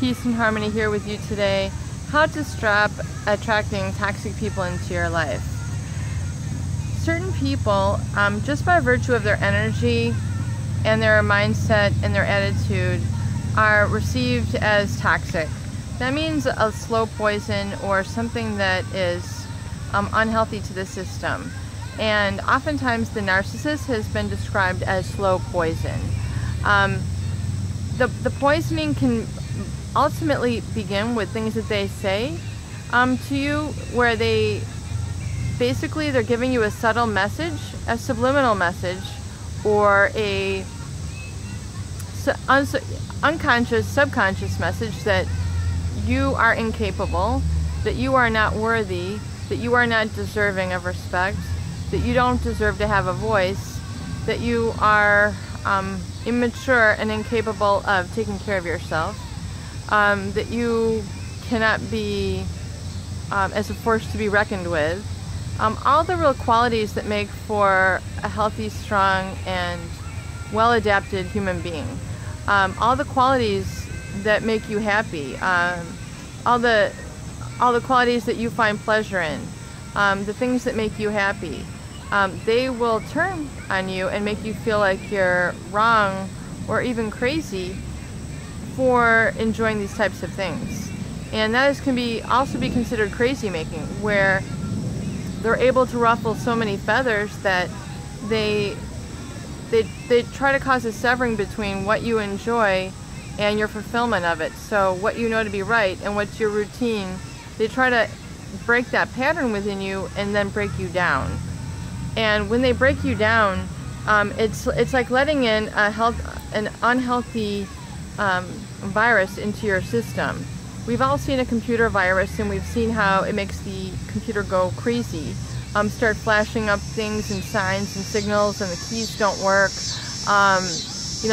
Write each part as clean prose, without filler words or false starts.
Peace and Harmony here with you today. How to stop attracting toxic people into your life. Certain people, just by virtue of their energy and their mindset and their attitude, are received as toxic. That means a slow poison or something that is unhealthy to the system. And oftentimes the narcissist has been described as slow poison. The poisoning can ultimately begin with things that they say to you, where they're giving you a subtle message, a subliminal message, or a unconscious, subconscious message that you are incapable, that you are not worthy, that you are not deserving of respect, that you don't deserve to have a voice, that you are immature and incapable of taking care of yourself, that you cannot be as a force to be reckoned with. All the real qualities that make for a healthy, strong, and well-adapted human being. All the qualities that make you happy. All the qualities that you find pleasure in. The things that make you happy. They will turn on you and make you feel like you're wrong or even crazy for enjoying these types of things. And that can also be considered crazy making, where they're able to ruffle so many feathers that they try to cause a severing between what you enjoy and your fulfillment of it. So what you know to be right and what's your routine, they try to break that pattern within you and then break you down. And when they break you down, it's like letting in an unhealthy virus into your system. We've all seen a computer virus, and we've seen how it makes the computer go crazy, start flashing up things and signs and signals, and the keys don't work. Some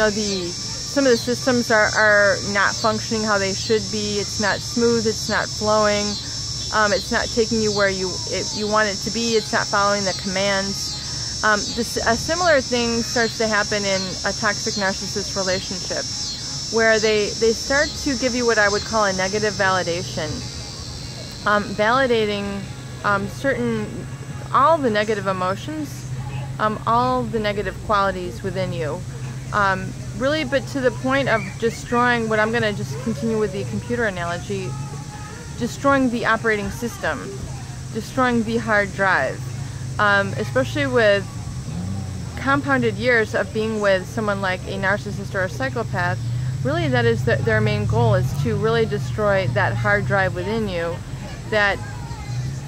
of the systems are not functioning how they should be. It's not smooth. It's not flowing. It's not taking you where you want it to be. It's not following the commands. A similar thing starts to happen in a toxic narcissist relationship, where they start to give you what I would call a negative validation. Validating all the negative emotions, all the negative qualities within you. Really, but to the point of destroying, what I'm going to just continue with the computer analogy, destroying the operating system, destroying the hard drive, especially with compounded years of being with someone like a narcissist or a psychopath. Really, that is their main goal, is to really destroy that hard drive within you that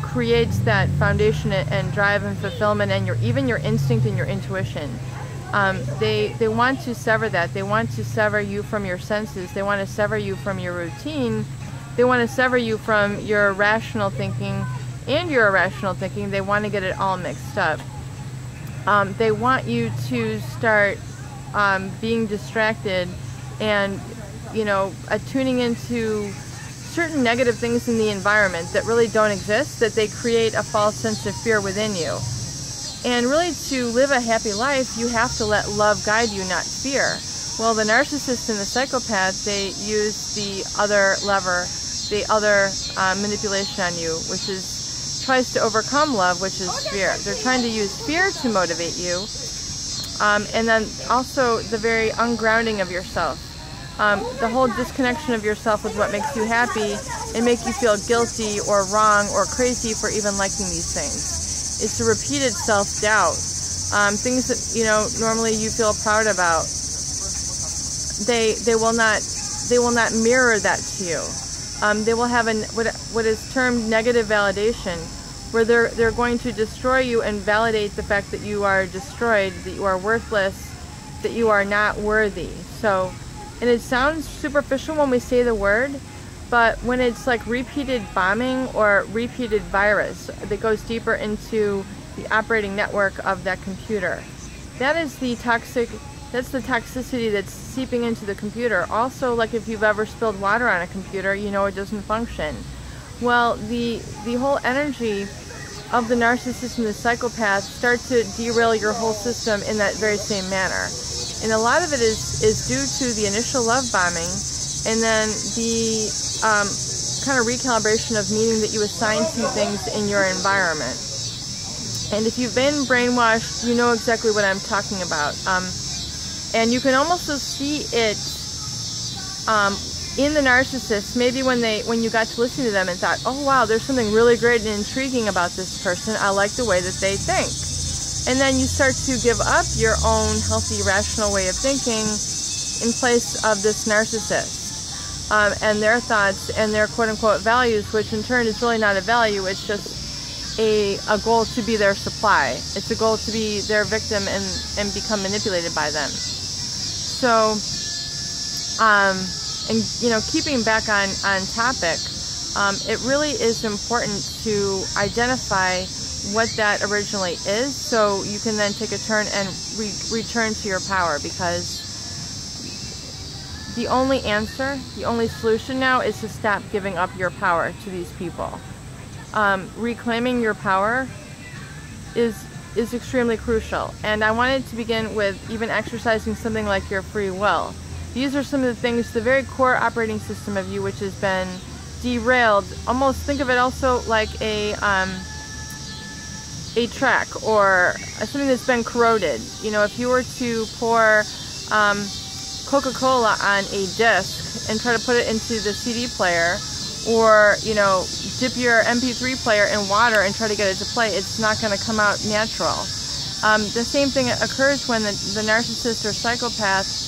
creates that foundation and drive and fulfillment, and even your instinct and your intuition. They want to sever that. They want to sever you from your senses. They want to sever you from your routine. They want to sever you from your rational thinking and your irrational thinking. They want to get it all mixed up. They want you to start being distracted and, tuning into certain negative things in the environment that really don't exist, that they create a false sense of fear within you. And really, to live a happy life, you have to let love guide you, not fear. Well, the narcissist and the psychopath, they use the other lever, the other manipulation on you, which tries to overcome love, which is fear. They're trying to use fear to motivate you, and then also the very ungrounding of yourself. The whole disconnection of yourself with what makes you happy and make you feel guilty or wrong or crazy for even liking these things. It's a repeated self-doubt. Things that normally you feel proud about. They will not mirror that to you. They will have what is termed negative validation, where they're going to destroy you and validate the fact that you are destroyed, that you are worthless, that you are not worthy. So, and it sounds superficial when we say the word, but when it's like repeated bombing or repeated virus that goes deeper into the operating network of that computer, that's the toxicity that's seeping into the computer. Also, like if you've ever spilled water on a computer, it doesn't function. Well, the whole energy of the narcissist and the psychopath start to derail your whole system in that very same manner. And a lot of it is due to the initial love bombing and then the kind of recalibration of meaning that you assign to things in your environment. And if you've been brainwashed, you know exactly what I'm talking about. And you can also see it in the narcissist, maybe when you got to listen to them and thought, oh wow, there's something really great and intriguing about this person. I like the way that they think. And then you start to give up your own healthy, rational way of thinking in place of this narcissist. And their thoughts and their quote-unquote values, which in turn is really not a value, it's just a goal to be their supply. It's a goal to be their victim and become manipulated by them. So, and you know, keeping back on topic, it really is important to identify what that originally is, so you can then take a turn and return to your power, because the only answer, the only solution now is to stop giving up your power to these people. Reclaiming your power is extremely crucial, and I wanted to begin with even exercising something like your free will. These are some of the things, the very core operating system of you, which has been derailed. Almost think of it also like a track or something that's been corroded. You know, if you were to pour Coca-Cola on a disc and try to put it into the CD player, or, you know, dip your MP3 player in water and try to get it to play, it's not going to come out natural. The same thing occurs when the narcissist or psychopath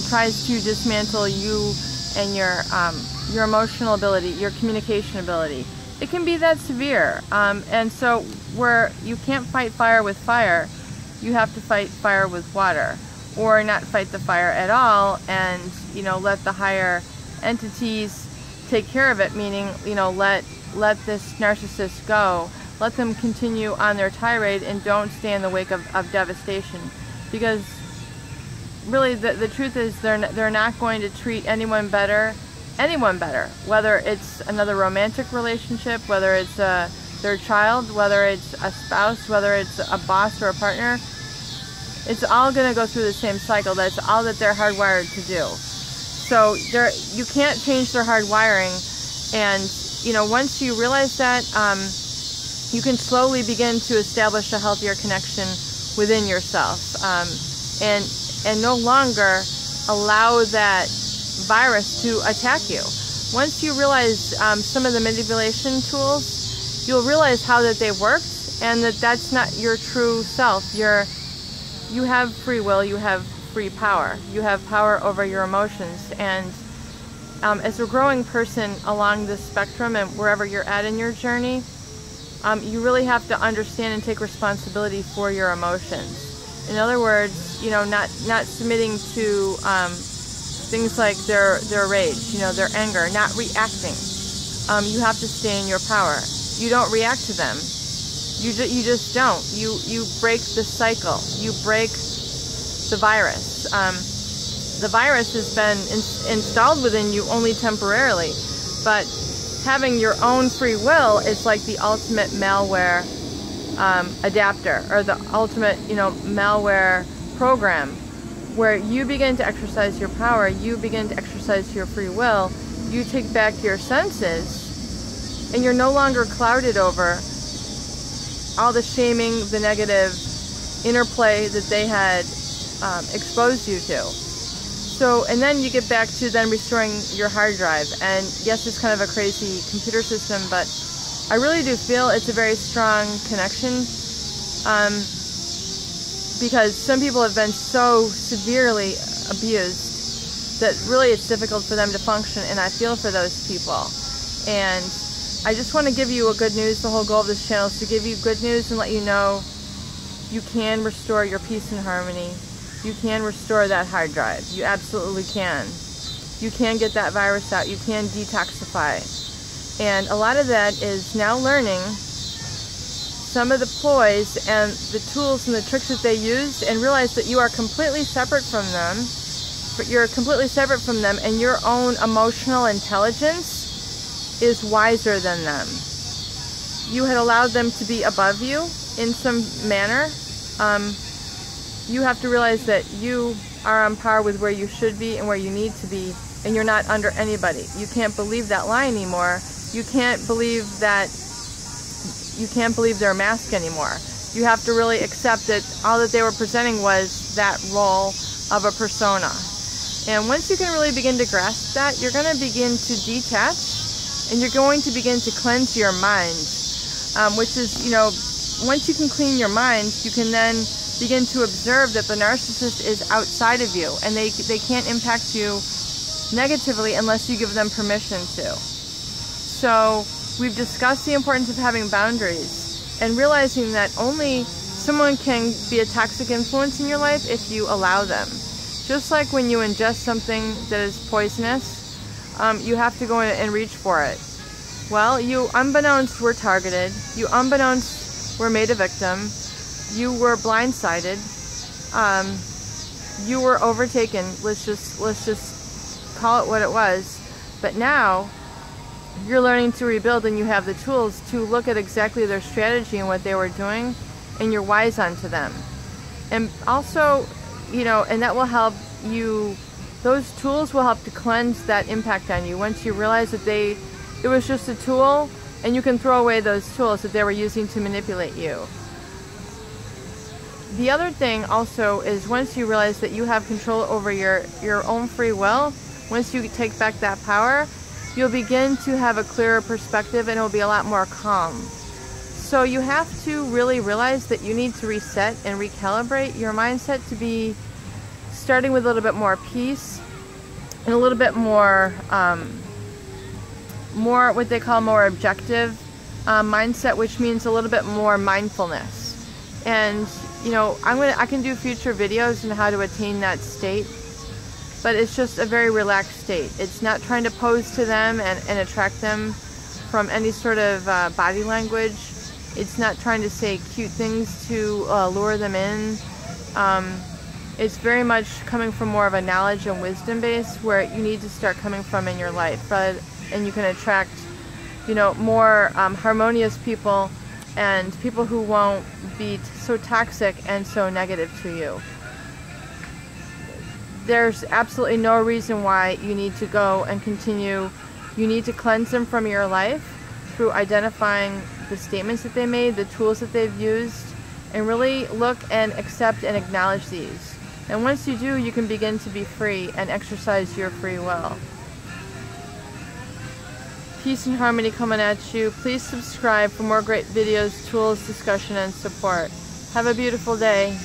tries to dismantle you and your emotional ability, your communication ability. It can be that severe. And so where you can't fight fire with fire, you have to fight fire with water, or not fight the fire at all and, you know, let the higher entities take care of it, meaning, you know, let this narcissist go. Let them continue on their tirade and don't stay in the wake of devastation. Because really the truth is they're not going to treat anyone better, whether it's another romantic relationship, whether it's their child, whether it's a spouse, whether it's a boss or a partner. It's all going to go through the same cycle. That's all that they're hardwired to do. So you can't change their hard wiring, and you know, once you realize that, you can slowly begin to establish a healthier connection within yourself, and no longer allow that virus to attack you. Once you realize some of the manipulation tools, you'll realize how that they worked, and that's not your true self. You have free will, you have free power. You have power over your emotions, and as a growing person along this spectrum and wherever you're at in your journey, you really have to understand and take responsibility for your emotions. In other words, you know, not submitting to things like their rage, you know, their anger, not reacting. You have to stay in your power. You don't react to them. You just don't. You break the cycle. You break the virus. The virus has been installed within you only temporarily, but having your own free will is like the ultimate malware adapter, or the ultimate, you know, malware program, where you begin to exercise your power, you begin to exercise your free will, you take back your senses, and you're no longer clouded over all the shaming, the negative interplay that they had exposed you to. So, and then you get back to then restoring your hard drive. And yes, it's kind of a crazy computer system, but I really do feel it's a very strong connection, because some people have been so severely abused that really it's difficult for them to function, and I feel for those people. And I just want to give you a good news. The whole goal of this channel is to give you good news and let you know you can restore your peace and harmony. You can restore that hard drive. You absolutely can. You can get that virus out. You can detoxify. And a lot of that is now learning some of the ploys and the tools and the tricks that they used, and realize that you are completely separate from them. But you're completely separate from them, and your own emotional intelligence is wiser than them. You had allowed them to be above you in some manner. You have to realize that you are on par with where you should be and where you need to be, and you're not under anybody. You can't believe that lie anymore. You can't believe their mask anymore. You have to really accept that all that they were presenting was that role of a persona. And once you can really begin to grasp that, you're going to begin to detach, and you're going to begin to cleanse your mind, which is, once you can clean your mind, you can then begin to observe that the narcissist is outside of you, and they can't impact you negatively unless you give them permission to. So we've discussed the importance of having boundaries and realizing that only someone can be a toxic influence in your life if you allow them. Just like when you ingest something that is poisonous, you have to go in and reach for it. Well, you unbeknownst were targeted. You unbeknownst were made a victim. You were blindsided. You were overtaken. Let's just call it what it was. But now you're learning to rebuild, and you have the tools to look at exactly their strategy and what they were doing, and you're wise unto them. And also, and that will help you, those tools will help to cleanse that impact on you. Once you realize that it was just a tool, and you can throw away those tools that they were using to manipulate you. The other thing also is, once you realize that you have control over your own free will, once you take back that power, you'll begin to have a clearer perspective, and it will be a lot more calm. So you have to really realize that you need to reset and recalibrate your mindset to be starting with a little bit more peace and a little bit more what they call more objective mindset, which means a little bit more mindfulness. And I can do future videos on how to attain that state, but it's just a very relaxed state. It's not trying to pose to them and attract them from any sort of body language. It's not trying to say cute things to lure them in. It's very much coming from more of a knowledge and wisdom base, where you need to start coming from in your life, and you can attract, more harmonious people, and people who won't be so toxic and so negative to you. There's absolutely no reason why you need to go and continue. You need to cleanse them from your life through identifying the statements that they made, the tools that they've used, and really look and accept and acknowledge these. And once you do, you can begin to be free and exercise your free will. Peace and harmony coming at you. Please subscribe for more great videos, tools, discussion, and support. Have a beautiful day.